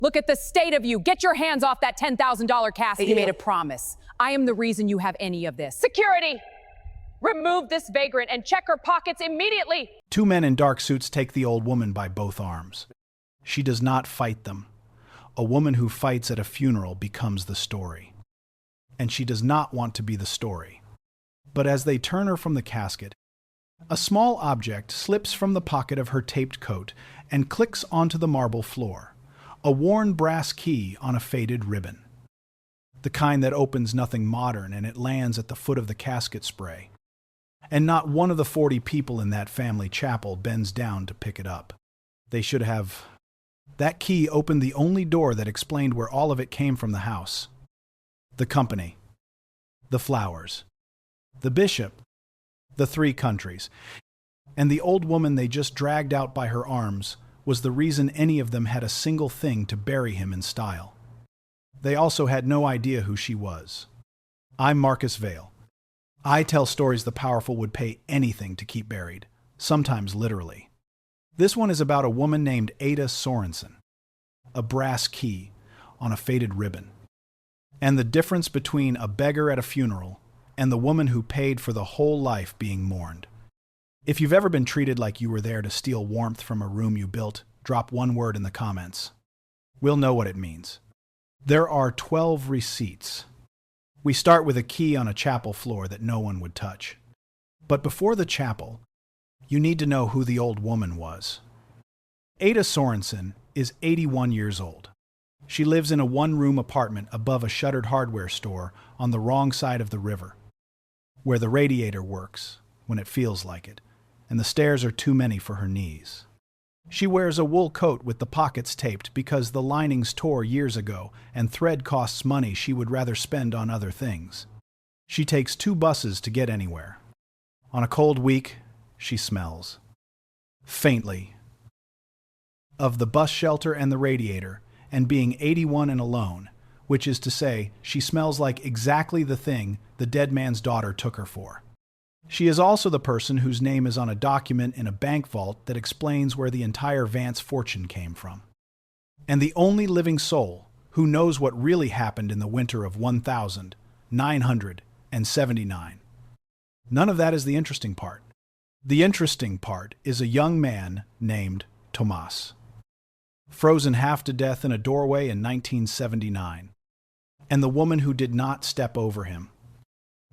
Look at the state of you. Get your hands off that $10,000 casket. You made a promise. I am the reason you have any of this. Security! Remove this vagrant and check her pockets immediately! Two men in dark suits take the old woman by both arms. She does not fight them. A woman who fights at a funeral becomes the story. And she does not want to be the story. But as they turn her from the casket, a small object slips from the pocket of her taped coat and clicks onto the marble floor. A worn brass key on a faded ribbon. The kind that opens nothing modern, and it lands at the foot of the casket spray. And not one of the 40 people in that family chapel bends down to pick it up. They should have. That key opened the only door that explained where all of it came from the house. The company. The flowers. The bishop. The 3 countries. And the old woman they just dragged out by her arms was the reason any of them had a single thing to bury him in style. They also had no idea who she was. I'm Marcus Vale. I tell stories the powerful would pay anything to keep buried, sometimes literally. This one is about a woman named Ada Sorensen, a brass key on a faded ribbon, and the difference between a beggar at a funeral and the woman who paid for the whole life being mourned. If you've ever been treated like you were there to steal warmth from a room you built, drop one word in the comments. We'll know what it means. There are 12 receipts. We start with a key on a chapel floor that no one would touch. But before the chapel, you need to know who the old woman was. Ada Sorensen is 81 years old. She lives in a one-room apartment above a shuttered hardware store on the wrong side of the river, where the radiator works when it feels like it, and the stairs are too many for her knees. She wears a wool coat with the pockets taped because the linings tore years ago and thread costs money she would rather spend on other things. She takes 2 buses to get anywhere. On a cold week, she smells. Faintly. Of the bus shelter and the radiator, and being 81 and alone, which is to say, she smells like exactly the thing the dead man's daughter took her for. She is also the person whose name is on a document in a bank vault that explains where the entire Vance fortune came from. And the only living soul who knows what really happened in the winter of 1979. None of that is the interesting part. The interesting part is a young man named Tomas, frozen half to death in a doorway in 1979, and the woman who did not step over him.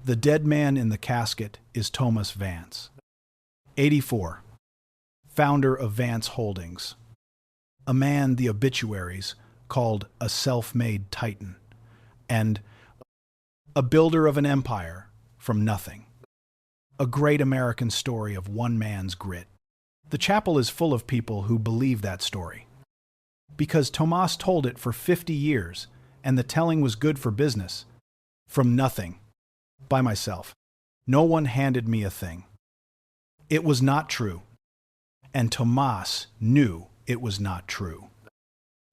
The dead man in the casket is Thomas Vance, 84, founder of Vance Holdings, a man the obituaries called a self-made titan, and a builder of an empire from nothing. A great American story of one man's grit. The chapel is full of people who believe that story, because Tomas told it for 50 years, and the telling was good for business, from nothing. By myself. No one handed me a thing. It was not true. And Tomas knew it was not true.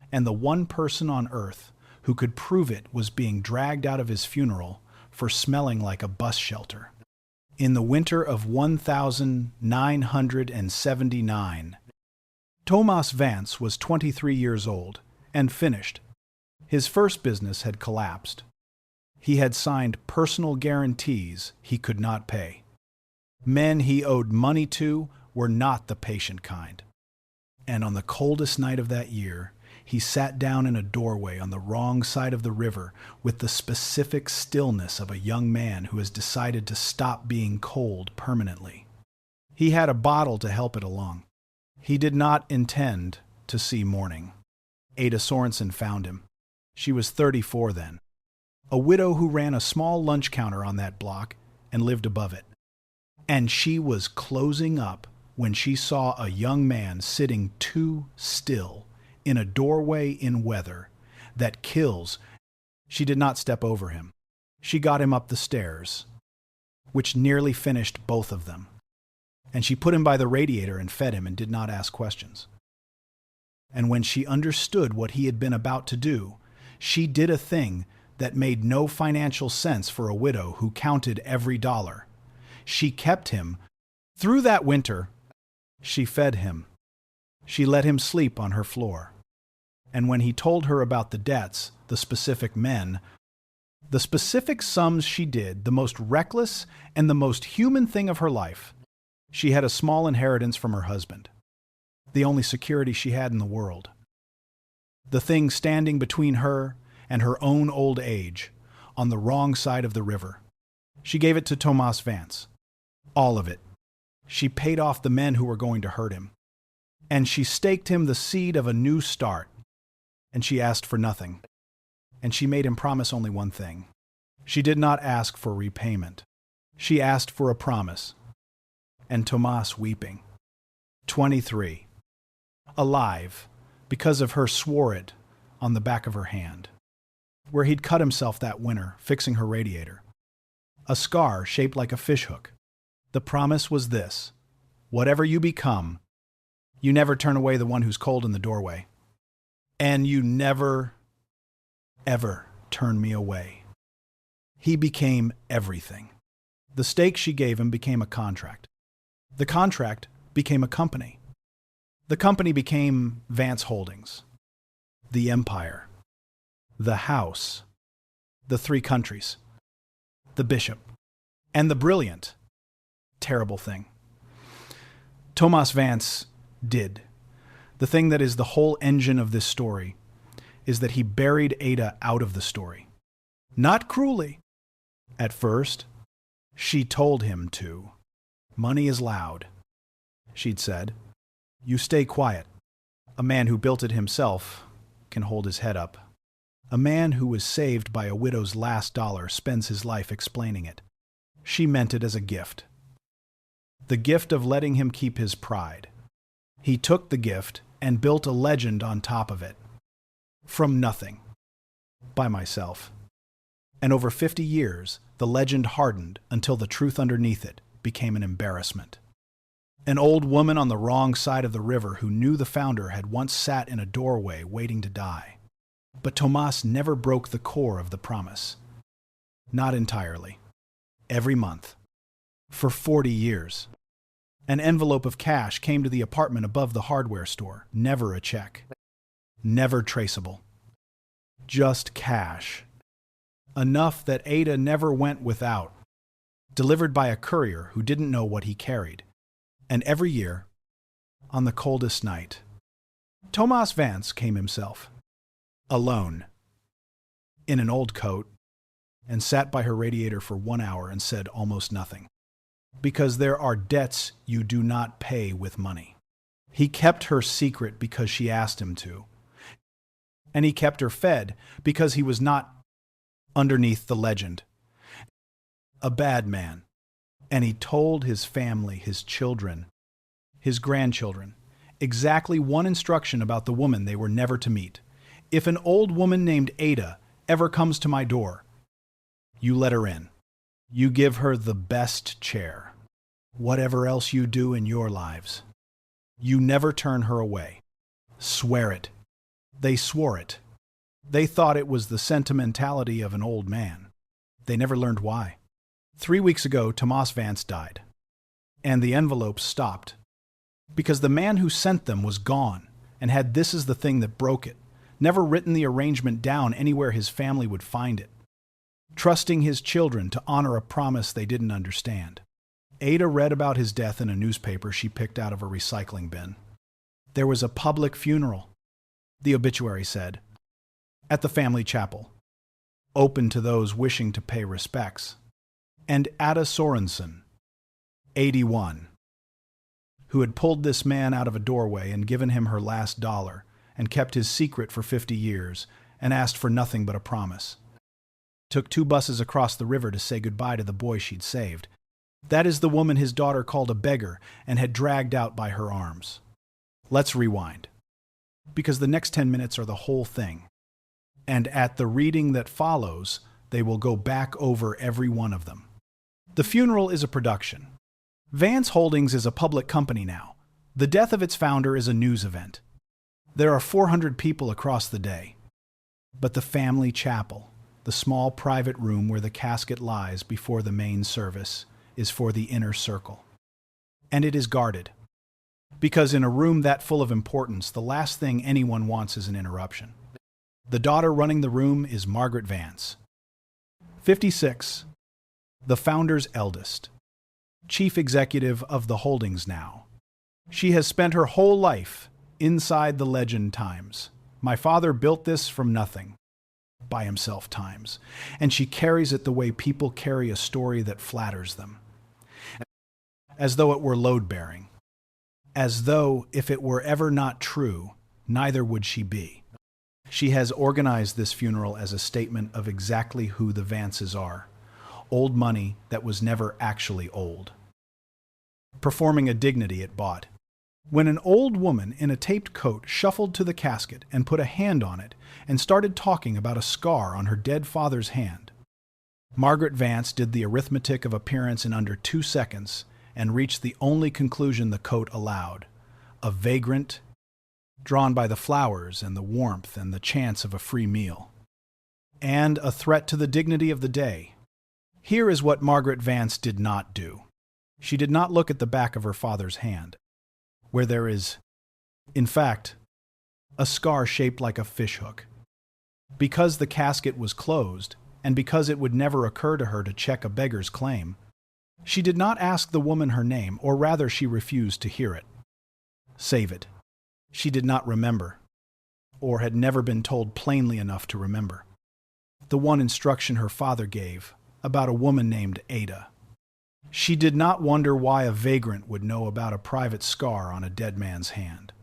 And the one person on earth who could prove it was being dragged out of his funeral for smelling like a bus shelter. In the winter of 1979, Tomas Vance was 23 years old and finished. His first business had collapsed. He had signed personal guarantees he could not pay. Men he owed money to were not the patient kind. And on the coldest night of that year, he sat down in a doorway on the wrong side of the river with the specific stillness of a young man who has decided to stop being cold permanently. He had a bottle to help it along. He did not intend to see morning. Ada Sorensen found him. She was 34 then. A widow who ran a small lunch counter on that block and lived above it. And she was closing up when she saw a young man sitting too still in a doorway in weather that kills. She did not step over him. She got him up the stairs, which nearly finished both of them. And she put him by the radiator and fed him and did not ask questions. And when she understood what he had been about to do, she did a thing that made no financial sense for a widow who counted every dollar. She kept him. Through that winter, she fed him. She let him sleep on her floor. And when he told her about the debts, the specific men, the specific sums she did, the most reckless and the most human thing of her life, she had a small inheritance from her husband, the only security she had in the world. The thing standing between her and her own old age, on the wrong side of the river. She gave it to Tomas Vance. All of it. She paid off the men who were going to hurt him. And she staked him the seed of a new start. And she asked for nothing. And she made him promise only one thing. She did not ask for repayment. She asked for a promise. And Tomas weeping. 23. Alive, because of her swore it on the back of her hand, where he'd cut himself that winter fixing her radiator. A scar shaped like a fishhook. The promise was this: whatever you become, you never turn away the one who's cold in the doorway. And you never, ever turn me away. He became everything. The stake she gave him became a contract. The contract became a company. The company became Vance Holdings, the empire, the house, the 3 countries, the bishop, and the brilliant, terrible thing. Tomas Vance did. The thing that is the whole engine of this story is that he buried Ada out of the story. Not cruelly. At first, she told him to. Money is loud, she'd said. You stay quiet. A man who built it himself can hold his head up. A man who was saved by a widow's last dollar spends his life explaining it. She meant it as a gift. The gift of letting him keep his pride. He took the gift and built a legend on top of it. From nothing. By myself. And over 50 years, the legend hardened until the truth underneath it became an embarrassment. An old woman on the wrong side of the river who knew the founder had once sat in a doorway waiting to die. But Tomas never broke the core of the promise. Not entirely. Every month. For 40 years. An envelope of cash came to the apartment above the hardware store. Never a check. Never traceable. Just cash. Enough that Ada never went without. Delivered by a courier who didn't know what he carried. And every year, on the coldest night, Tomas Vance came himself. Alone. In an old coat. And sat by her radiator for 1 hour and said almost nothing. Because there are debts you do not pay with money. He kept her secret because she asked him to. And he kept her fed because he was not underneath the legend. A bad man. And he told his family, his children, his grandchildren, exactly one instruction about the woman they were never to meet. If an old woman named Ada ever comes to my door, you let her in. You give her the best chair. Whatever else you do in your lives, you never turn her away. Swear it. They swore it. They thought it was the sentimentality of an old man. They never learned why. 3 weeks ago, Tomas Vance died. And the envelopes stopped. Because the man who sent them was gone and had "this is the thing that broke it," never written the arrangement down anywhere his family would find it. Trusting his children to honor a promise they didn't understand. Ada read about his death in a newspaper she picked out of a recycling bin. There was a public funeral, the obituary said, at the family chapel, open to those wishing to pay respects. And Ada Sorensen, 81, who had pulled this man out of a doorway and given him her last dollar and kept his secret for 50 years and asked for nothing but a promise. Took 2 buses across the river to say goodbye to the boy she'd saved. That is the woman his daughter called a beggar and had dragged out by her arms. Let's rewind, because the next 10 minutes are the whole thing. And at the reading that follows, they will go back over every one of them. The funeral is a production. Vance Holdings is a public company now. The death of its founder is a news event. There are 400 people across the day. But the family chapel, the small private room where the casket lies before the main service, is for the inner circle. And it is guarded. Because in a room that full of importance, the last thing anyone wants is an interruption. The daughter running the room is Margaret Vance, 56, the founder's eldest, chief executive of the holdings now. She has spent her whole life inside the legend times. My father built this from nothing, by himself times, and she carries it the way people carry a story that flatters them, as though it were load-bearing, as though if it were ever not true, neither would she be. She has organized this funeral as a statement of exactly who the Vances are, old money that was never actually old, performing a dignity it bought. When an old woman in a taped coat shuffled to the casket and put a hand on it and started talking about a scar on her dead father's hand, Margaret Vance did the arithmetic of appearance in under 2 seconds and reached the only conclusion the coat allowed: a vagrant, drawn by the flowers and the warmth and the chance of a free meal, and a threat to the dignity of the day. Here is what Margaret Vance did not do. She did not look at the back of her father's hand, where there is, in fact, a scar shaped like a fishhook. Because the casket was closed, and because it would never occur to her to check a beggar's claim, she did not ask the woman her name, or rather she refused to hear it. Save it. She did not remember, or had never been told plainly enough to remember, the one instruction her father gave about a woman named Ada. She did not wonder why a vagrant would know about a private scar on a dead man's hand.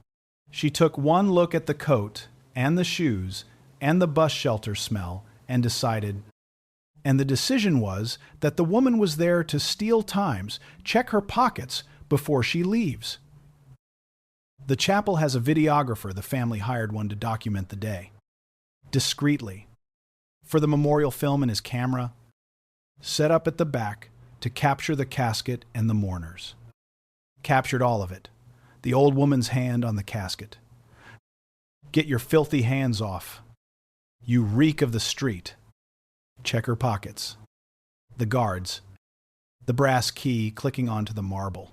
She took one look at the coat and the shoes and the bus shelter smell and decided, and the decision was that the woman was there to steal times, check her pockets before she leaves. The chapel has a videographer. The family hired one to document the day, discreetly, for the memorial film in his camera, set up at the back to capture the casket and the mourners. Captured all of it. The old woman's hand on the casket. Get your filthy hands off. You reek of the street. Check her pockets. The guards. The brass key clicking onto the marble.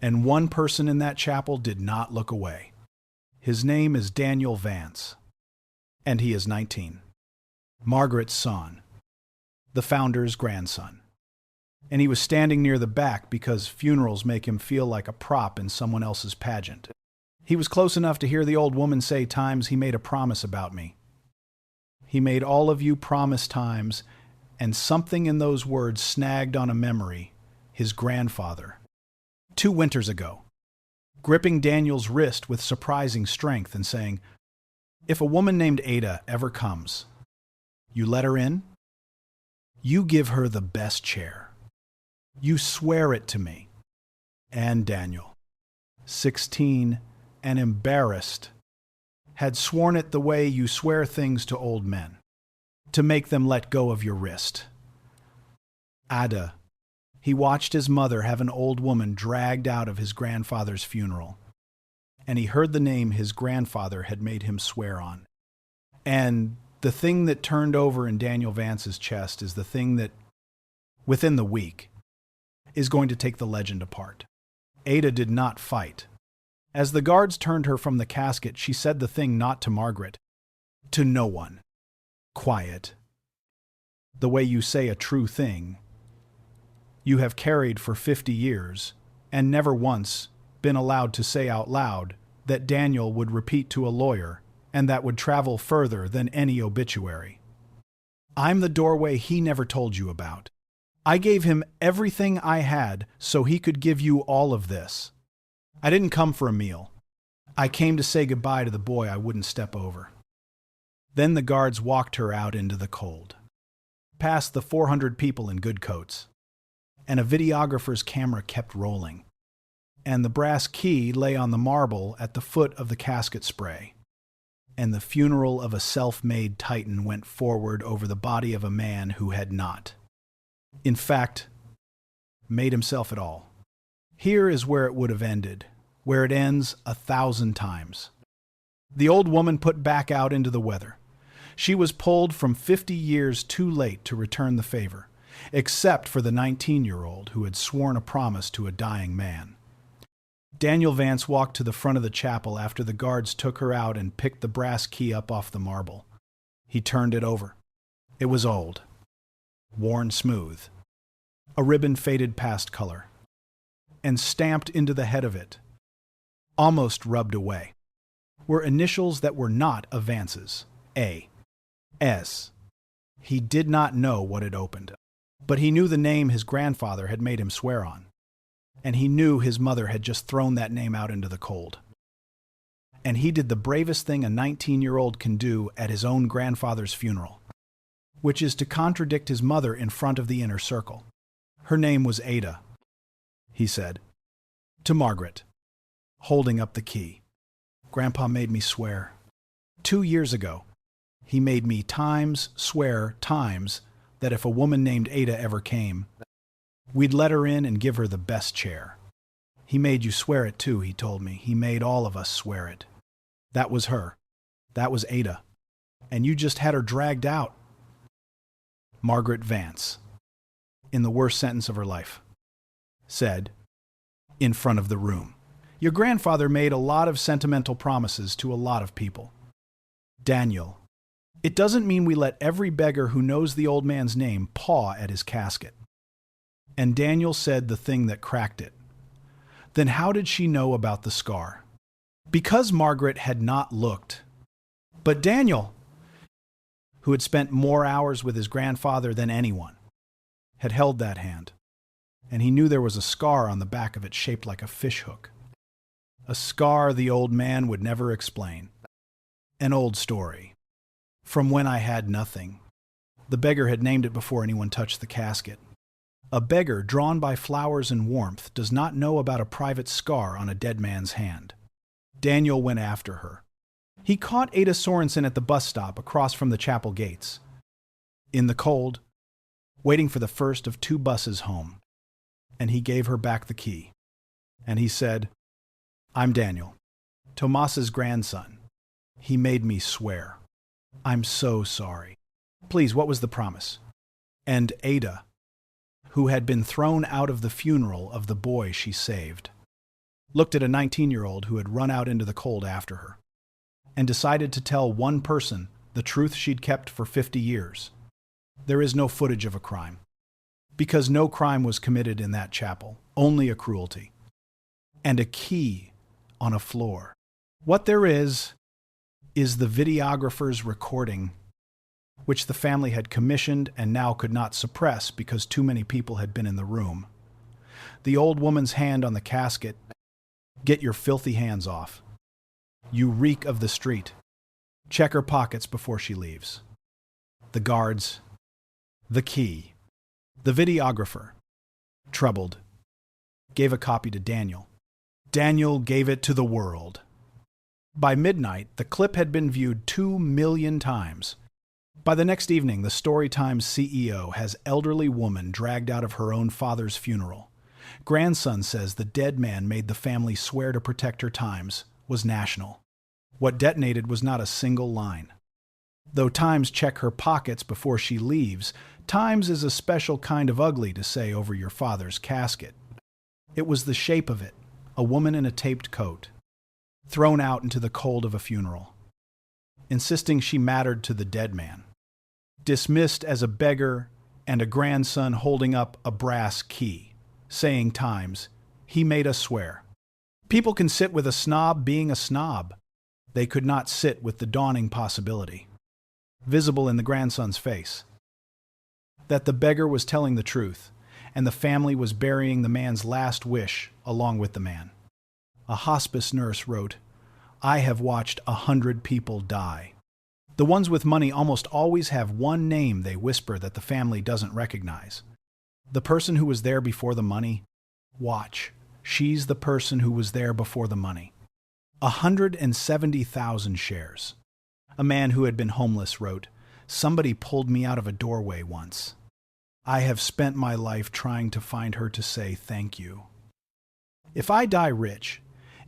And one person in that chapel did not look away. His name is Daniel Vance, and he is 19. Margaret's son, the founder's grandson. And he was standing near the back because funerals make him feel like a prop in someone else's pageant. He was close enough to hear the old woman say times he made a promise about me. He made all of you promise times, and something in those words snagged on a memory, his grandfather. 2 winters ago, gripping Daniel's wrist with surprising strength and saying, "If a woman named Ada ever comes, you let her in? You give her the best chair. You swear it to me." And Daniel, 16 and embarrassed, had sworn it the way you swear things to old men, to make them let go of your wrist. Ada. He watched his mother have an old woman dragged out of his grandfather's funeral, and he heard the name his grandfather had made him swear on. And the thing that turned over in Daniel Vance's chest is the thing that, within the week, is going to take the legend apart. Ada did not fight. As the guards turned her from the casket, she said the thing not to Margaret, to no one. Quiet. The way you say a true thing you have carried for 50 years, and never once been allowed to say out loud that Daniel would repeat to a lawyer, and that would travel further than any obituary. I'm the doorway he never told you about. I gave him everything I had so he could give you all of this. I didn't come for a meal. I came to say goodbye to the boy I wouldn't step over. Then the guards walked her out into the cold, past the 400 people in good coats, and a videographer's camera kept rolling, and the brass key lay on the marble at the foot of the casket spray, and the funeral of a self-made titan went forward over the body of a man who had not, in fact, made himself at all. Here is where it would have ended, where it ends 1,000 times. The old woman put back out into the weather. She was pulled from 50 years too late to return the favor, except for the 19-year-old who had sworn a promise to a dying man. Daniel Vance walked to the front of the chapel after the guards took her out and picked the brass key up off the marble. He turned it over. It was old, worn smooth. A ribbon faded past color, and stamped into the head of it, almost rubbed away, were initials that were not of Vance's. A. S. He did not know what it opened, but he knew the name his grandfather had made him swear on, and he knew his mother had just thrown that name out into the cold. And he did the bravest thing a 19-year-old can do at his own grandfather's funeral, which is to contradict his mother in front of the inner circle. Her name was Ada, he said, to Margaret, holding up the key. Grandpa made me swear. 2 years ago, he made me swear times that if a woman named Ada ever came, we'd let her in and give her the best chair. He made you swear it too, he told me. He made all of us swear it. That was her. That was Ada. And you just had her dragged out. Margaret Vance, in the worst sentence of her life, said, in front of the room, your grandfather made a lot of sentimental promises to a lot of people. Daniel, it doesn't mean we let every beggar who knows the old man's name paw at his casket. And Daniel said the thing that cracked it. Then how did she know about the scar? Because Margaret had not looked. But Daniel, who had spent more hours with his grandfather than anyone, had held that hand, and he knew there was a scar on the back of it shaped like a fishhook. A scar the old man would never explain. An old story. From when I had nothing. The beggar had named it before anyone touched the casket. A beggar drawn by flowers and warmth does not know about a private scar on a dead man's hand. Daniel went after her. He caught Ada Sorensen at the bus stop across from the chapel gates, in the cold, waiting for the first of 2 buses home. And he gave her back the key. And he said, I'm Daniel, Tomas's grandson. He made me swear. I'm so sorry. Please, what was the promise? And Ada, who had been thrown out of the funeral of the boy she saved, looked at a 19-year-old who had run out into the cold after her, and decided to tell one person the truth she'd kept for 50 years. There is no footage of a crime, because no crime was committed in that chapel, only a cruelty, and a key on a floor. What there is the videographer's recording, which the family had commissioned and now could not suppress because too many people had been in the room. The old woman's hand on the casket. Get your filthy hands off. You reek of the street. Check her pockets before she leaves. The guards. The key. The videographer, troubled, gave a copy to Daniel. Daniel gave it to the world. By midnight, the clip had been viewed 2 million times. By the next evening, the Storytime's CEO has elderly woman dragged out of her own father's funeral. Grandson says the dead man made the family swear to protect her times was national. What detonated was not a single line. Though Times check her pockets before she leaves, Times is a special kind of ugly to say over your father's casket. It was the shape of it, a woman in a taped coat, thrown out into the cold of a funeral, insisting she mattered to the dead man, dismissed as a beggar and a grandson holding up a brass key, saying Times, he made us swear. People can sit with a snob being a snob. They could not sit with the dawning possibility, visible in the grandson's face, that the beggar was telling the truth, and the family was burying the man's last wish along with the man. A hospice nurse wrote, I have watched 100 people die. The ones with money almost always have one name they whisper that the family doesn't recognize. The person who was there before the money? Watch. She's the person who was there before the money. 170,000 shares. A man who had been homeless wrote, somebody pulled me out of a doorway once. I have spent my life trying to find her to say thank you. If I die rich,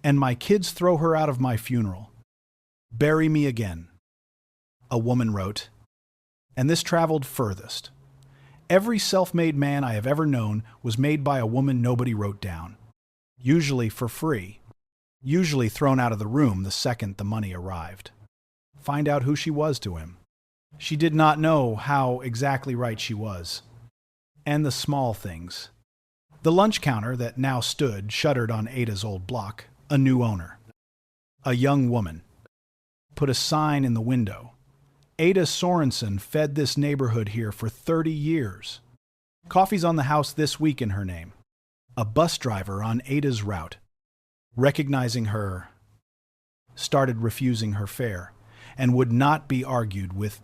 and my kids throw her out of my funeral, bury me again. A woman wrote, and this traveled furthest. Every self-made man I have ever known was made by a woman nobody wrote down, usually for free, usually thrown out of the room the second the money arrived. Find out who she was to him. She did not know how exactly right she was. And the small things. The lunch counter that now stood shuttered on Ada's old block, a new owner. A young woman. Put a sign in the window. Ada Sorensen fed this neighborhood here for 30 years. Coffee's on the house this week in her name. A bus driver on Ada's route, recognizing her, started refusing her fare and would not be argued with.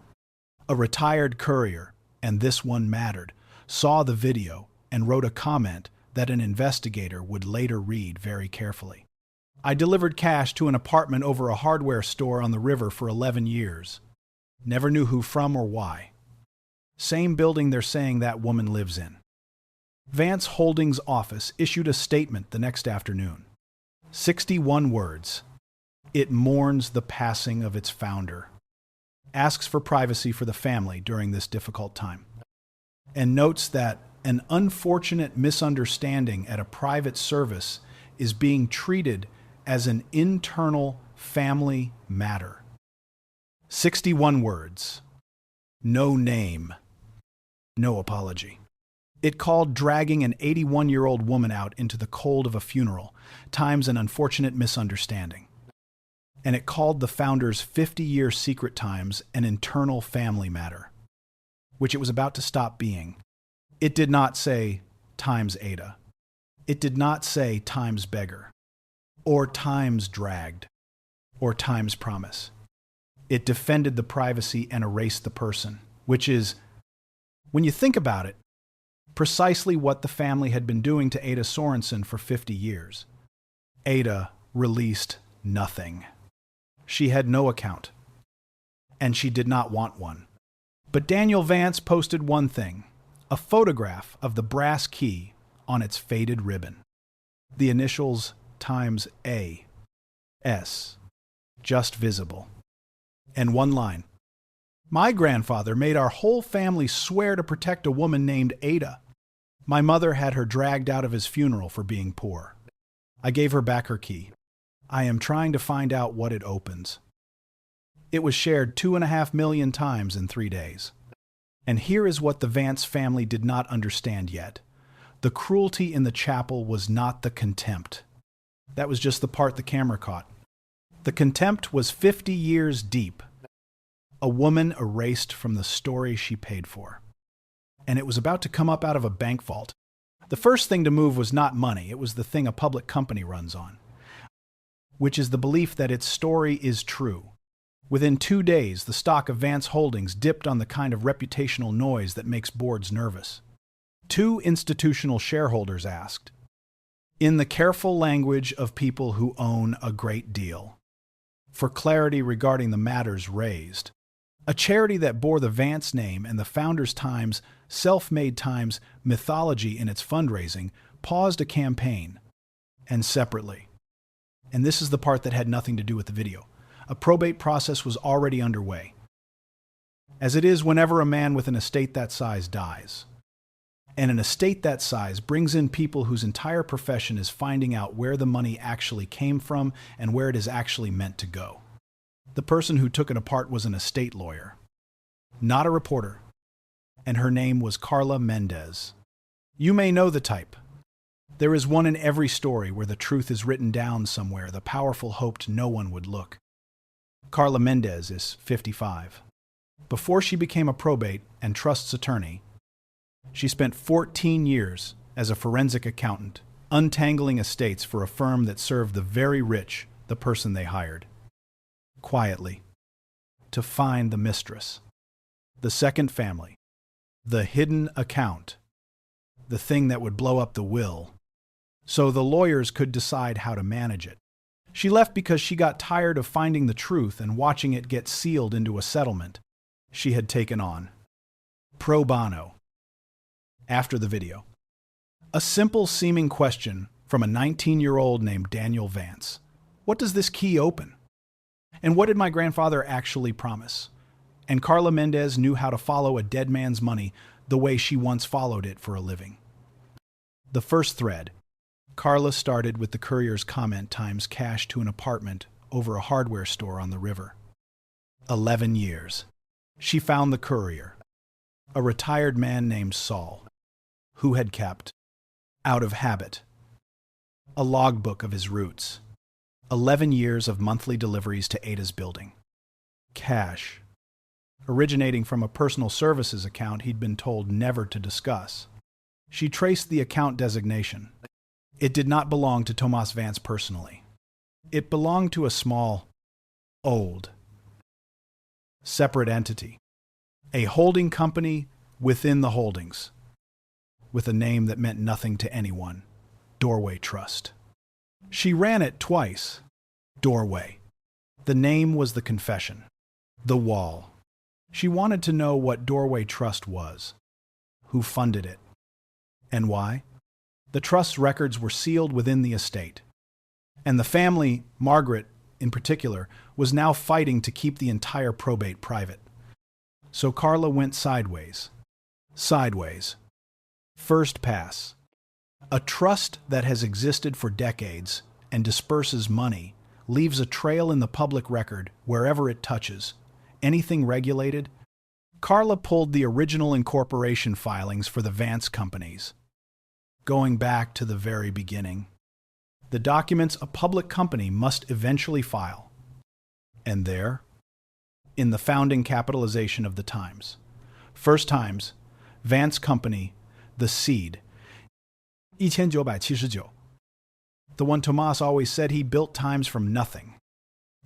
A retired courier, and this one mattered, saw the video and wrote a comment that an investigator would later read very carefully. I delivered cash to an apartment over a hardware store on the river for 11 years. Never knew who from or why. Same building they're saying that woman lives in. Vance Holdings' office issued a statement the next afternoon. 61 words. It mourns the passing of its founder. Asks for privacy for the family during this difficult time. And notes that an unfortunate misunderstanding at a private service is being treated as an internal family matter. 61 words. No name. No apology. It called dragging an 81-year-old woman out into the cold of a funeral, times an unfortunate misunderstanding. And it called the founder's 50-year secret times an internal family matter, which it was about to stop being. It did not say times Ada. It did not say times Beggar, or times dragged, or times promise. It defended the privacy and erased the person, which is, when you think about it, precisely what the family had been doing to Ada Sorensen for 50 years. Ada released nothing. She had no account, and she did not want one. But Daniel Vance posted one thing, a photograph of the brass key on its faded ribbon. The initials times A, S, just visible. And one line. My grandfather made our whole family swear to protect a woman named Ada. My mother had her dragged out of his funeral for being poor. I gave her back her key. I am trying to find out what it opens. It was shared 2.5 million times in 3 days. And here is what the Vance family did not understand yet. The cruelty in the chapel was not the contempt. That was just the part the camera caught. The contempt was 50 years deep. A woman erased from the story she paid for. And it was about to come up out of a bank vault. The first thing to move was not money, it was the thing a public company runs on, which is the belief that its story is true. Within 2 days, the stock of Vance Holdings dipped on the kind of reputational noise that makes boards nervous. 2 institutional shareholders asked, in the careful language of people who own a great deal, for clarity regarding the matters raised. A charity that bore the Vance name and the founder's times, self-made times, mythology in its fundraising, paused a campaign. And separately. And this is the part that had nothing to do with the video. A probate process was already underway. As it is whenever a man with an estate that size dies. And an estate that size brings in people whose entire profession is finding out where the money actually came from and where it is actually meant to go. The person who took it apart was an estate lawyer, not a reporter, and her name was Carla Mendez. You may know the type. There is one in every story where the truth is written down somewhere the powerful hoped no one would look. Carla Mendez is 55. Before she became a probate and trusts attorney, she spent 14 years as a forensic accountant, untangling estates for a firm that served the very rich, the person they hired. Quietly, to find the mistress, the second family, the hidden account, the thing that would blow up the will, so the lawyers could decide how to manage it. She left because she got tired of finding the truth and watching it get sealed into a settlement she had taken on. Pro bono. After the video. A simple seeming question from a 19-year-old named Daniel Vance. What does this key open? And what did my grandfather actually promise? And Carla Mendez knew how to follow a dead man's money the way she once followed it for a living. The first thread. Carla started with the courier's comment times cash to an apartment over a hardware store on the river. 11 years. She found the courier, a retired man named Saul, who had kept, out of habit, a logbook of his routes. 11 years of monthly deliveries to Ada's building. Cash, originating from a personal services account he'd been told never to discuss. She traced the account designation. It did not belong to Tomas Vance personally. It belonged to a small, old, separate entity, a holding company within the holdings, with a name that meant nothing to anyone, Doorway Trust. She ran it twice. Doorway. The name was the confession. The wall. She wanted to know what Doorway Trust was, who funded it, and why. The trust's records were sealed within the estate, and the family, Margaret in particular, was now fighting to keep the entire probate private. So Carla went sideways. Sideways. First pass. A trust that has existed for decades and disperses money leaves a trail in the public record wherever it touches. Anything regulated? Carla pulled the original incorporation filings for the Vance companies, going back to the very beginning. The documents a public company must eventually file. And there, in the founding capitalization of the Times, First Times, Vance Company, The Seed, 1979. The one Tomas always said he built Times from nothing.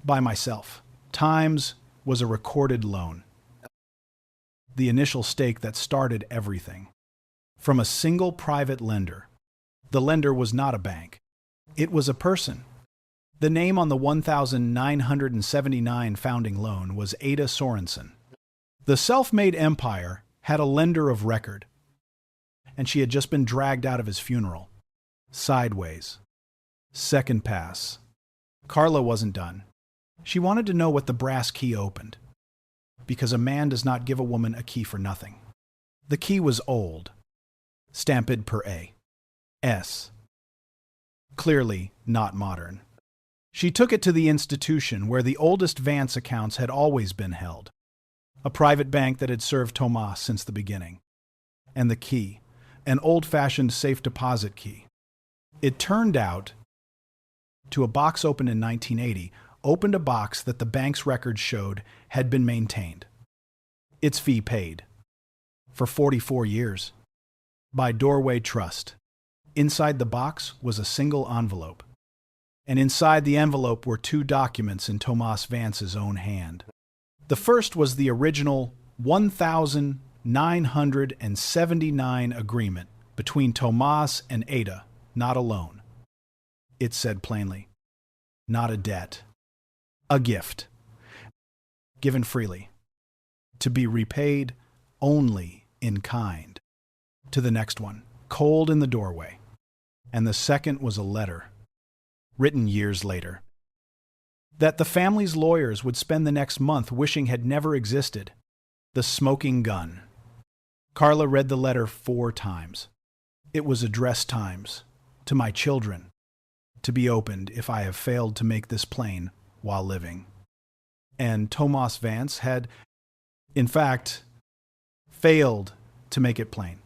By myself. Times was a recorded loan. The initial stake that started everything. From a single private lender. The lender was not a bank. It was a person. The name on the 1,979 founding loan was Ada Sorensen. The self-made empire had a lender of record, and she had just been dragged out of his funeral. Sideways. Second pass. Carla wasn't done. She wanted to know what the brass key opened, because a man does not give a woman a key for nothing. The key was old, stamped per A. S. Clearly not modern. She took it to the institution where the oldest Vance accounts had always been held, a private bank that had served Tomas since the beginning. And the key, an old-fashioned safe deposit key. It turned out to a box opened in 1980, opened a box that the bank's records showed had been maintained. Its fee paid. For 44 years. By Doorway Trust. Inside the box was a single envelope. And inside the envelope were two documents in Tomas Vance's own hand. The first was the original 1,979 agreement between Tomas and Ada, not a loan. It said plainly, not a debt, a gift, given freely, to be repaid only in kind. To the next one, cold in the doorway. And the second was a letter, written years later, that the family's lawyers would spend the next month wishing had never existed. The smoking gun. Carla read the letter 4 times. It was addressed times, to my children, to be opened if I have failed to make this plain while living. And Tomas Vance had, in fact, failed to make it plain,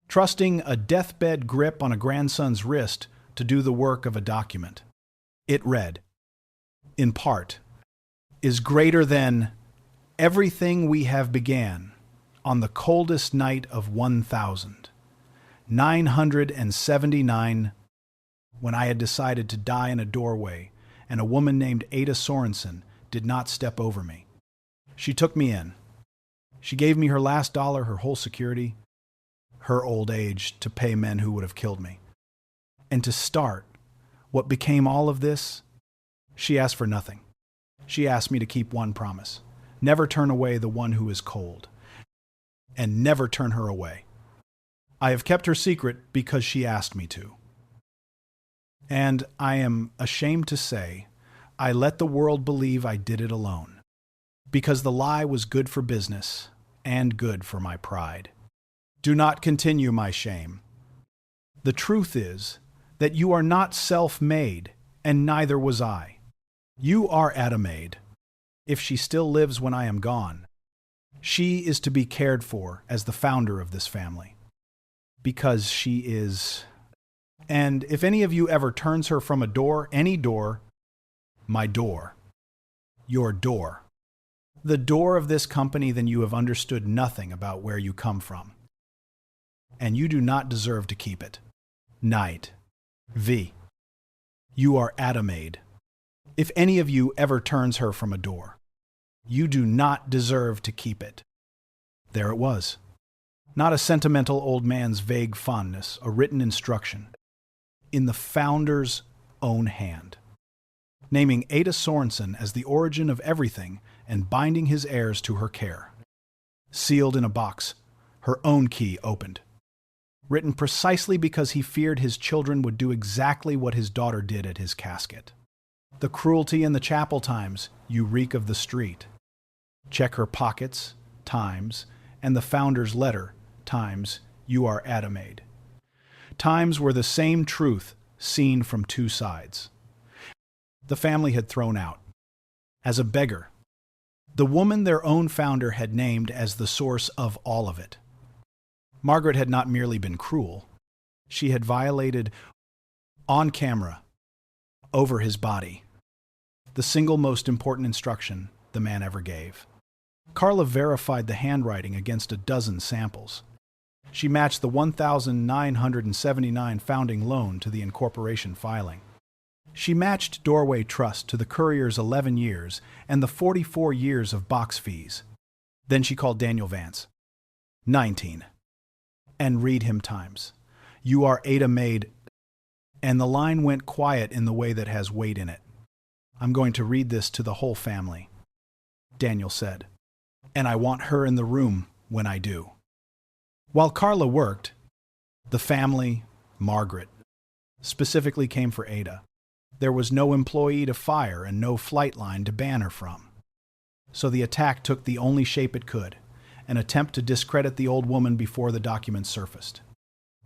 trusting a deathbed grip on a grandson's wrist to do the work of a document. It read, in part, is greater than everything we have began on the coldest night of 1,979 when I had decided to die in a doorway and a woman named Ada Sorensen did not step over me. She took me in. She gave me her last dollar, her whole security, her old age to pay men who would have killed me. And to start what became all of this, she asked for nothing. She asked me to keep one promise. Never turn away the one who is cold. And never turn her away. I have kept her secret because she asked me to. And I am ashamed to say, I let the world believe I did it alone, because the lie was good for business and good for my pride. Do not continue my shame. The truth is that you are not self-made, and neither was I. You are Ada-made. If she still lives when I am gone, she is to be cared for as the founder of this family. Because she is... And if any of you ever turns her from a door, any door, my door, your door, the door of this company, then you have understood nothing about where you come from. And you do not deserve to keep it. Night. V. You are Ada-made. If any of you ever turns her from a door, you do not deserve to keep it. There it was. Not a sentimental old man's vague fondness, a written instruction. In the founder's own hand. Naming Ada Sorensen as the origin of everything and binding his heirs to her care. Sealed in a box, her own key opened. Written precisely because he feared his children would do exactly what his daughter did at his casket. The cruelty in the chapel times, you reek of the street. Check her pockets, times, and the founder's letter, times, you are Ada-made. Times were the same truth seen from two sides. The family had thrown out. As a beggar. The woman their own founder had named as the source of all of it. Margaret had not merely been cruel. She had violated, on camera, over his body, the single most important instruction the man ever gave. Carla verified the handwriting against a dozen samples. She matched the 1,979 founding loan to the incorporation filing. She matched Doorway Trust to the courier's 11 years and the 44 years of box fees. Then she called Daniel Vance. 19. And read him times. You are Ada-made. And the line went quiet in the way that has weight in it. I'm going to read this to the whole family, Daniel said. And I want her in the room when I do. While Carla worked, the family, Margaret, specifically came for Ada. There was no employee to fire and no flight line to ban her from. So the attack took the only shape it could, an attempt to discredit the old woman before the documents surfaced.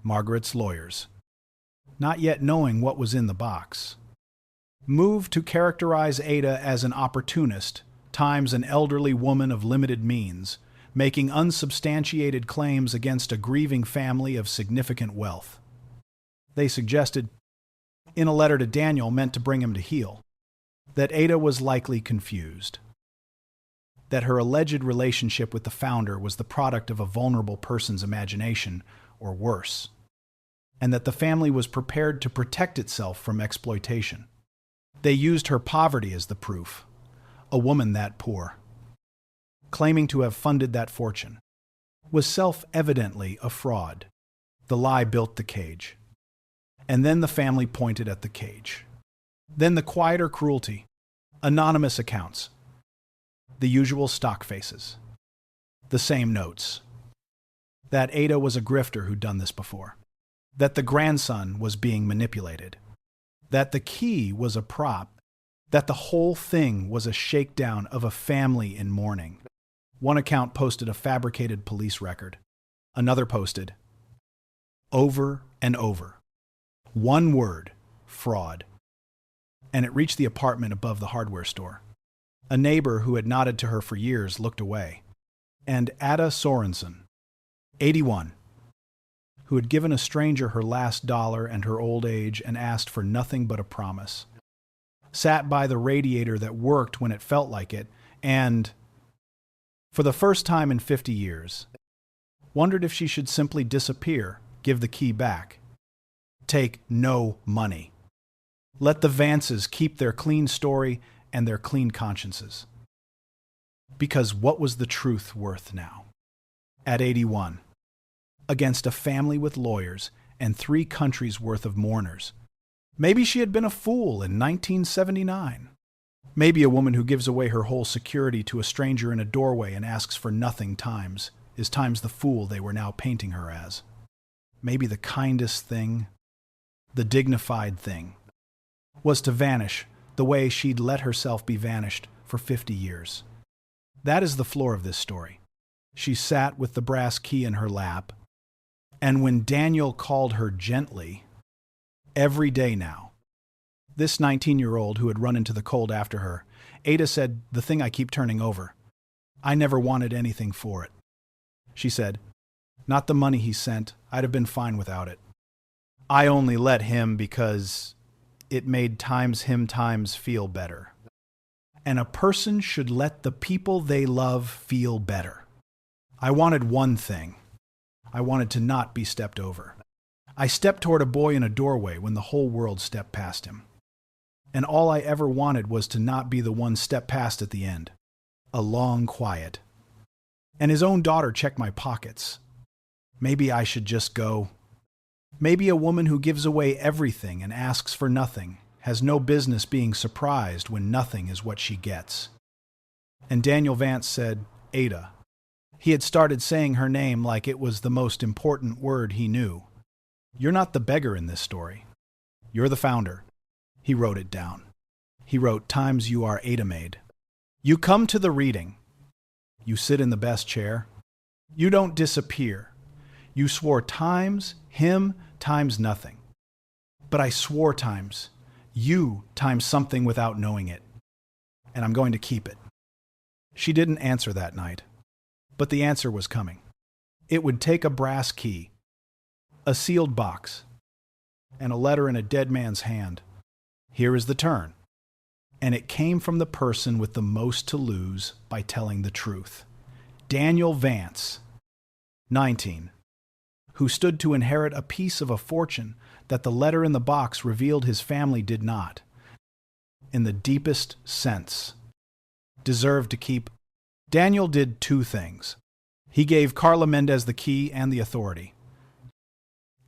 Margaret's lawyers, not yet knowing what was in the box, moved to characterize Ada as an opportunist, times an elderly woman of limited means, making unsubstantiated claims against a grieving family of significant wealth. They suggested, in a letter to Daniel meant to bring him to heel, that Ada was likely confused, that her alleged relationship with the founder was the product of a vulnerable person's imagination, or worse, and that the family was prepared to protect itself from exploitation. They used her poverty as the proof, a woman that poor, claiming to have funded that fortune, was self-evidently a fraud. The lie built the cage. And then the family pointed at the cage. Then the quieter cruelty, anonymous accounts, the usual stock faces, the same notes. That Ada was a grifter who'd done this before. That the grandson was being manipulated. That the key was a prop. That the whole thing was a shakedown of a family in mourning. One account posted a fabricated police record. Another posted, over and over, one word, fraud. And it reached the apartment above the hardware store. A neighbor who had nodded to her for years looked away. And Ada Sorensen, 81, who had given a stranger her last dollar and her old age and asked for nothing but a promise, sat by the radiator that worked when it felt like it and, for the first time in 50 years, wondered if she should simply disappear, give the key back, take no money. Let the Vances keep their clean story and their clean consciences. Because what was the truth worth now? At 81, against a family with lawyers and 3 countries worth of mourners. Maybe she had been a fool in 1979. Maybe a woman who gives away her whole security to a stranger in a doorway and asks for nothing times is times the fool they were now painting her as. Maybe the kindest thing, the dignified thing, was to vanish the way she'd let herself be vanished for 50 years. That is the floor of this story. She sat with the brass key in her lap, and when Daniel called her gently, Every day now. This 19-year-old who had run into the cold after her, Ada said, the thing I keep turning over. I never wanted anything for it. She said, not the money he sent, I'd have been fine without it. I only let him because it made him feel better. And a person should let the people they love feel better. I wanted one thing. I wanted to not be stepped over. I stepped toward a boy in a doorway when the whole world stepped past him. And all I ever wanted was to not be the one stepped past at the end. A long quiet. And his own daughter checked my pockets. Maybe I should just go. Maybe a woman who gives away everything and asks for nothing has no business being surprised when nothing is what she gets. And Daniel Vance said, Ada. He had started saying her name like it was the most important word he knew. You're not the beggar in this story. You're the founder. He wrote it down. He wrote, times you are Ada made. You come to the reading. You sit in the best chair. You don't disappear. You swore times, him, times nothing. But I swore times, you times something without knowing it. And I'm going to keep it. She didn't answer that night. But the answer was coming. It would take a brass key, a sealed box, and a letter in a dead man's hand. Here is the turn. And it came from the person with the most to lose by telling the truth. Daniel Vance, 19, who stood to inherit a piece of a fortune that the letter in the box revealed his family did not, in the deepest sense, deserved to keep. Daniel did two things. He gave Carla Mendez the key and the authority,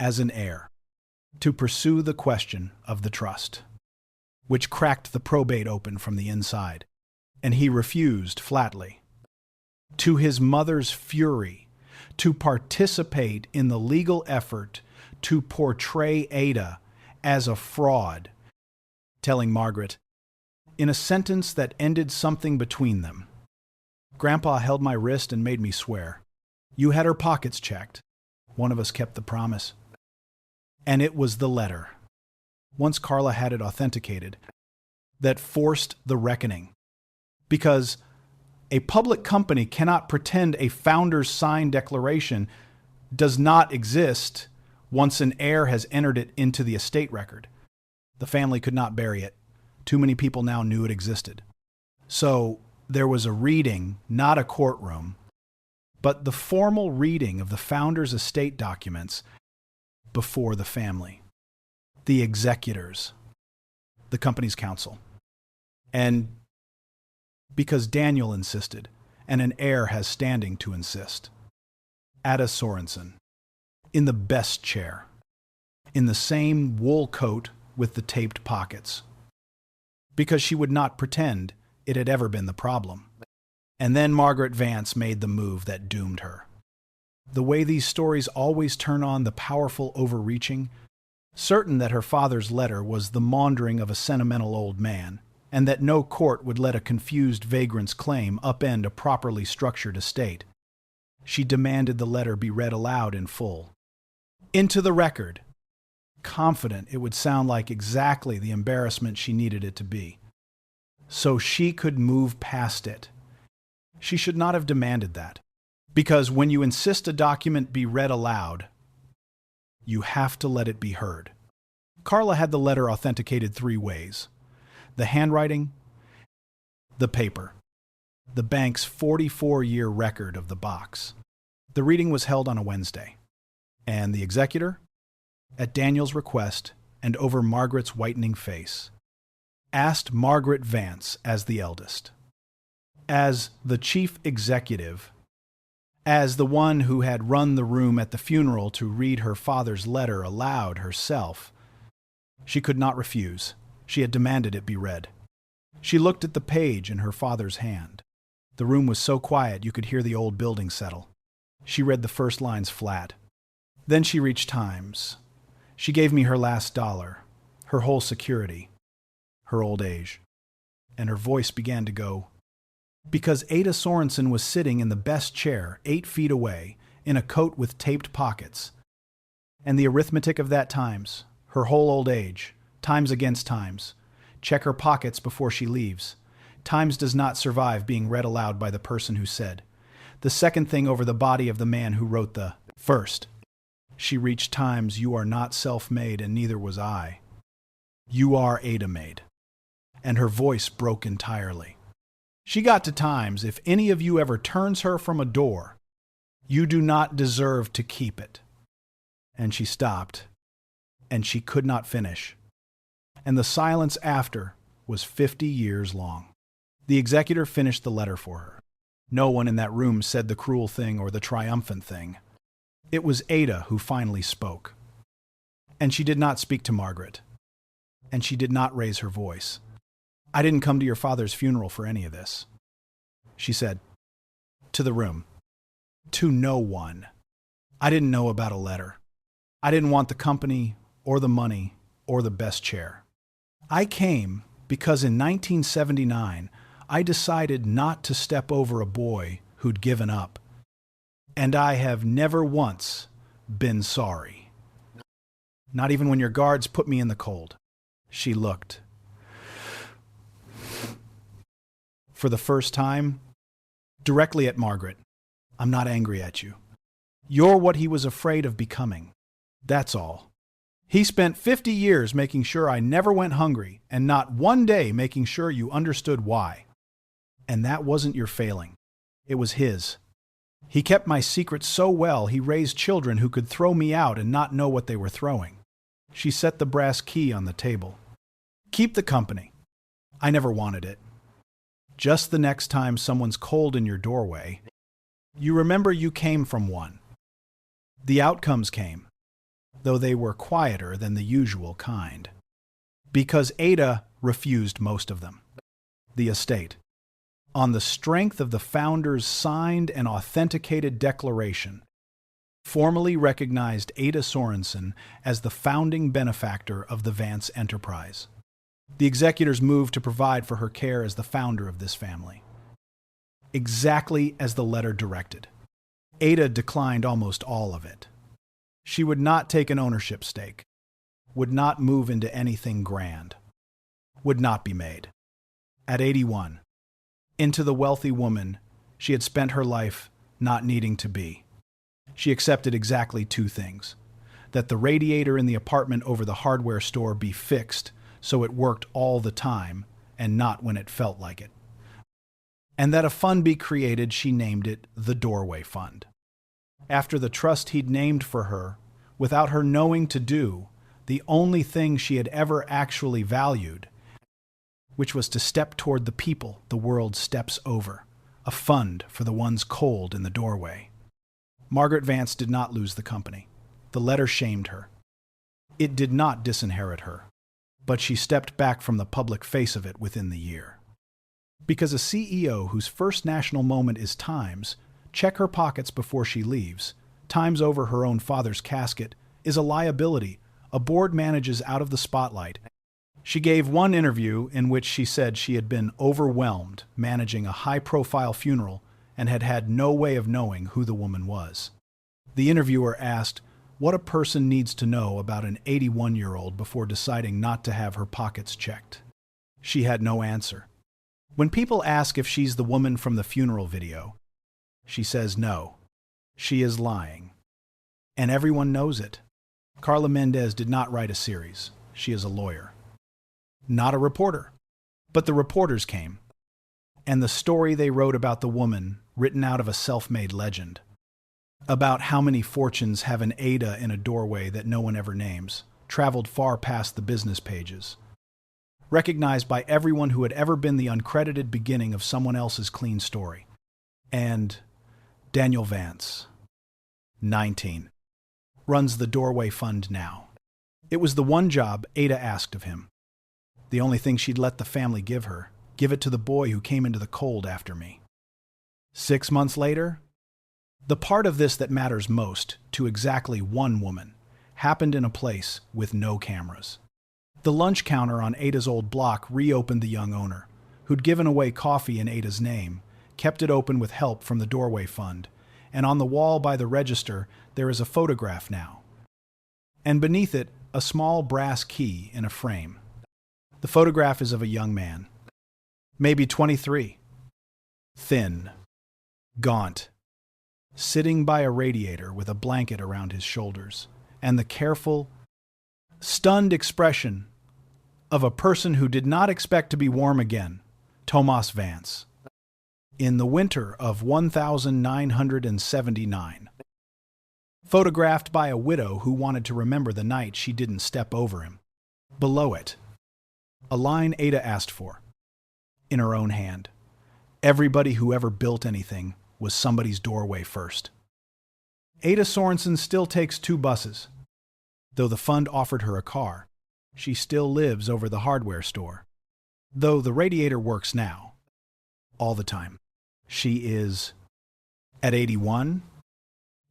as an heir, to pursue the question of the trust, which cracked the probate open from the inside, and he refused flatly. To his mother's fury, to participate in the legal effort to portray Ada as a fraud, telling Margaret, in a sentence that ended something between them, Grandpa held my wrist and made me swear. You had her pockets checked. One of us kept the promise. And it was the letter, once Carla had it authenticated, that forced the reckoning. Because a public company cannot pretend a founder's signed declaration does not exist once an heir has entered it into the estate record. The family could not bury it. Too many people now knew it existed. So there was a reading, not a courtroom, but the formal reading of the founder's estate documents before the family, the executors, the company's counsel. And because Daniel insisted, and an heir has standing to insist, Ada Sorensen, in the best chair, in the same wool coat with the taped pockets, because she would not pretend it had ever been the problem. And then Margaret Vance made the move that doomed her. The way these stories always turn on the powerful overreaching, certain that her father's letter was the maundering of a sentimental old man, and that no court would let a confused vagrant's claim upend a properly structured estate. She demanded the letter be read aloud in full. Into the record, confident it would sound like exactly the embarrassment she needed it to be. So she could move past it. She should not have demanded that. Because when you insist a document be read aloud, you have to let it be heard. Carla had the letter authenticated 3 ways. The handwriting, the paper, the bank's 44-year record of the box. The reading was held on a Wednesday. And the executor, at Daniel's request and over Margaret's whitening face, asked Margaret Vance as the eldest, as the chief executive, as the one who had run the room at the funeral to read her father's letter aloud herself. She could not refuse. She had demanded it be read. She looked at the page in her father's hand. The room was so quiet you could hear the old building settle. She read the first lines flat. Then she reached times. She gave me her last dollar, her whole security, her old age. And her voice began to go, because Ada Sorensen was sitting in the best chair 8 feet away, in a coat with taped pockets. And the arithmetic of that times, her whole old age, times against times. Check her pockets before she leaves. Times does not survive being read aloud by the person who said. The second thing over the body of the man who wrote the first. She reached times, you are not self-made and neither was I. You are Ada-made. And her voice broke entirely. She got to times, if any of you ever turns her from a door, you do not deserve to keep it. And she stopped, and she could not finish. And the silence after was 50 years long. The executor finished the letter for her. No one in that room said the cruel thing or the triumphant thing. It was Ada who finally spoke. And she did not speak to Margaret. And she did not raise her voice. I didn't come to your father's funeral for any of this. She said, to the room. To no one. I didn't know about a letter. I didn't want the company or the money or the best chair. I came because in 1979, I decided not to step over a boy who'd given up. And I have never once been sorry. Not even when your guards put me in the cold. She looked. For the first time, directly at Margaret. I'm not angry at you. You're what he was afraid of becoming. That's all. He spent 50 years making sure I never went hungry, and not one day making sure you understood why. And that wasn't your failing. It was his. He kept my secret so well he raised children who could throw me out and not know what they were throwing. She set the brass key on the table. Keep the company. I never wanted it. Just the next time someone's cold in your doorway, you remember you came from one. The outcomes came, though they were quieter than the usual kind. Because Ada refused most of them. The estate. On the strength of the founder's signed and authenticated declaration, formally recognized Ada Sorensen as the founding benefactor of the Vance enterprise. The executors moved to provide for her care as the founder of this family. Exactly as the letter directed. Ada declined almost all of it. She would not take an ownership stake, would not move into anything grand, would not be made. At 81, into the wealthy woman she had spent her life not needing to be. She accepted exactly two things: that the radiator in the apartment over the hardware store be fixed so it worked all the time and not when it felt like it. And that a fund be created, she named it the Doorway Fund. After the trust he'd named for her, without her knowing to do the only thing she had ever actually valued, which was to step toward the people the world steps over, a fund for the ones cold in the doorway. Margaret Vance did not lose the company. The letter shamed her. It did not disinherit her, but she stepped back from the public face of it within the year. Because a CEO whose first national moment is Times, check her pockets before she leaves, Times over her own father's casket, is a liability a board manages out of the spotlight. She gave one interview in which she said she had been overwhelmed managing a high-profile funeral and had had no way of knowing who the woman was. The interviewer asked what a person needs to know about an 81-year-old before deciding not to have her pockets checked. She had no answer. When people ask if she's the woman from the funeral video, she says no. She is lying. And everyone knows it. Carla Mendez did not write a series. She is a lawyer. Not a reporter. But the reporters came. And the story they wrote about the woman, written out of a self-made legend. About how many fortunes have an Ada in a doorway that no one ever names, traveled far past the business pages. Recognized by everyone who had ever been the uncredited beginning of someone else's clean story. And Daniel Vance, 19, runs the Doorway Fund now. It was the one job Ada asked of him. The only thing she'd let the family give it to the boy who came into the cold after me. 6 months later, the part of this that matters most to exactly one woman happened in a place with no cameras. The lunch counter on Ada's old block reopened the young owner, who'd given away coffee in Ada's name, kept it open with help from the Doorway Fund, and on the wall by the register there is a photograph now. And beneath it, a small brass key in a frame. The photograph is of a young man, maybe 23, thin, gaunt, sitting by a radiator with a blanket around his shoulders, and the careful, stunned expression of a person who did not expect to be warm again, Thomas Vance. In the winter of 1979. Photographed by a widow who wanted to remember the night she didn't step over him. Below it, a line Ada asked for, in her own hand. Everybody who ever built anything was somebody's doorway first. Ada Sorensen still takes 2 buses. Though the fund offered her a car, she still lives over the hardware store. Though the radiator works now, all the time. She is, at 81,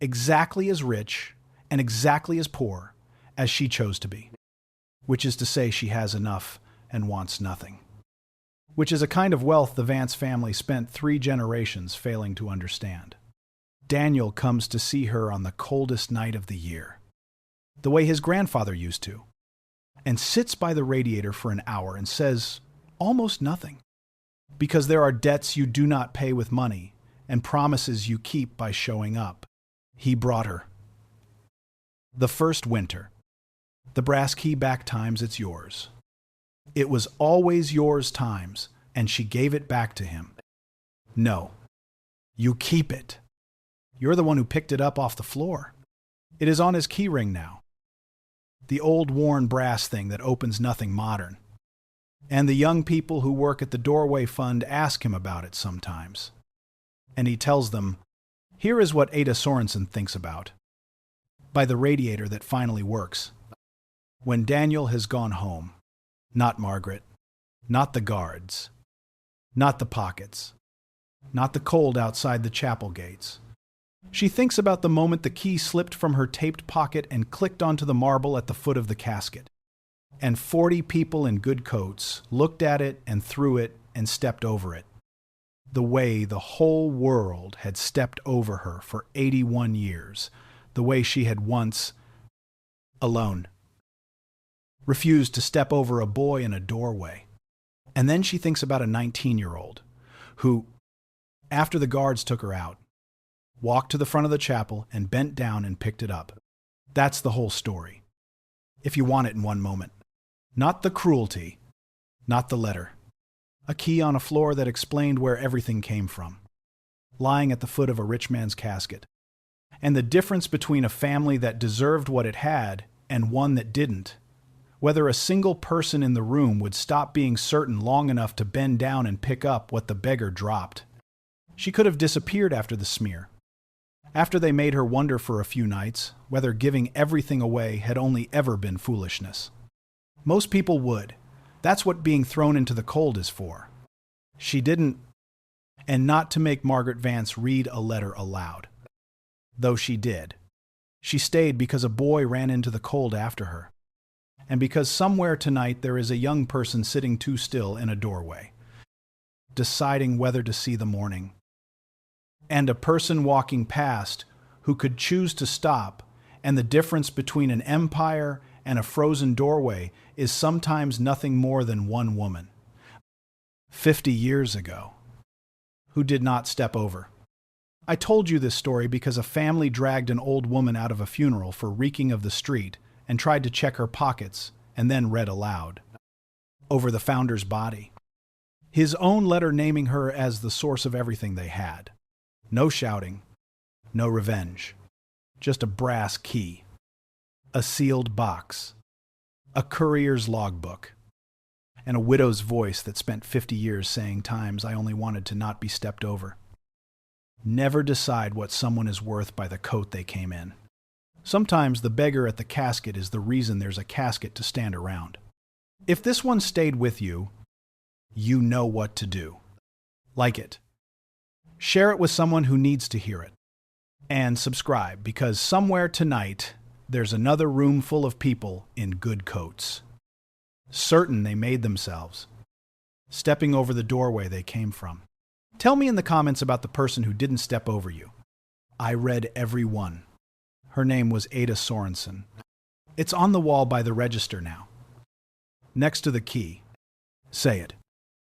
exactly as rich and exactly as poor as she chose to be. Which is to say she has enough and wants nothing. Which is a kind of wealth the Vance family spent 3 generations failing to understand. Daniel comes to see her on the coldest night of the year, the way his grandfather used to, and sits by the radiator for an hour and says almost nothing. Because there are debts you do not pay with money and promises you keep by showing up. He brought her. The first winter. The brass key back times it's yours. It was always yours times, and she gave it back to him. No, you keep it. You're the one who picked it up off the floor. It is on his key ring now. The old worn brass thing that opens nothing modern. And the young people who work at the Doorway Fund ask him about it sometimes. And he tells them, here is what Ada Sorensen thinks about. By the radiator that finally works. When Daniel has gone home. Not Margaret. Not the guards. Not the pockets. Not the cold outside the chapel gates. She thinks about the moment the key slipped from her taped pocket and clicked onto the marble at the foot of the casket. And 40 people in good coats looked at it and threw it and stepped over it. The way the whole world had stepped over her for 81 years. The way she had once, alone, refused to step over a boy in a doorway. And then she thinks about a 19-year-old who, after the guards took her out, walked to the front of the chapel and bent down and picked it up. That's the whole story. If you want it in one moment. Not the cruelty, not the letter. A key on a floor that explained where everything came from. Lying at the foot of a rich man's casket. And the difference between a family that deserved what it had and one that didn't. Whether a single person in the room would stop being certain long enough to bend down and pick up what the beggar dropped. She could have disappeared after the smear. After they made her wonder for a few nights whether giving everything away had only ever been foolishness. Most people would. That's what being thrown into the cold is for. She didn't, and not to make Margaret Vance read a letter aloud. Though she did. She stayed because a boy ran into the cold after her. And because somewhere tonight there is a young person sitting too still in a doorway, deciding whether to see the morning. And a person walking past who could choose to stop, and the difference between an empire and a frozen doorway is sometimes nothing more than one woman, 50 years ago, who did not step over. I told you this story because a family dragged an old woman out of a funeral for reeking of the street and tried to check her pockets and then read aloud, over the founder's body, his own letter naming her as the source of everything they had. No shouting, no revenge, just a brass key, a sealed box, a courier's logbook, and a widow's voice that spent 50 years saying times I only wanted to not be stepped over. Never decide what someone is worth by the coat they came in. Sometimes the beggar at the casket is the reason there's a casket to stand around. If this one stayed with you, you know what to do. Like it. Share it with someone who needs to hear it. And subscribe, because somewhere tonight, there's another room full of people in good coats. Certain they made themselves, stepping over the doorway they came from. Tell me in the comments about the person who didn't step over you. I read every one. Her name was Ada Sorensen. It's on the wall by the register now. Next to the key. Say it.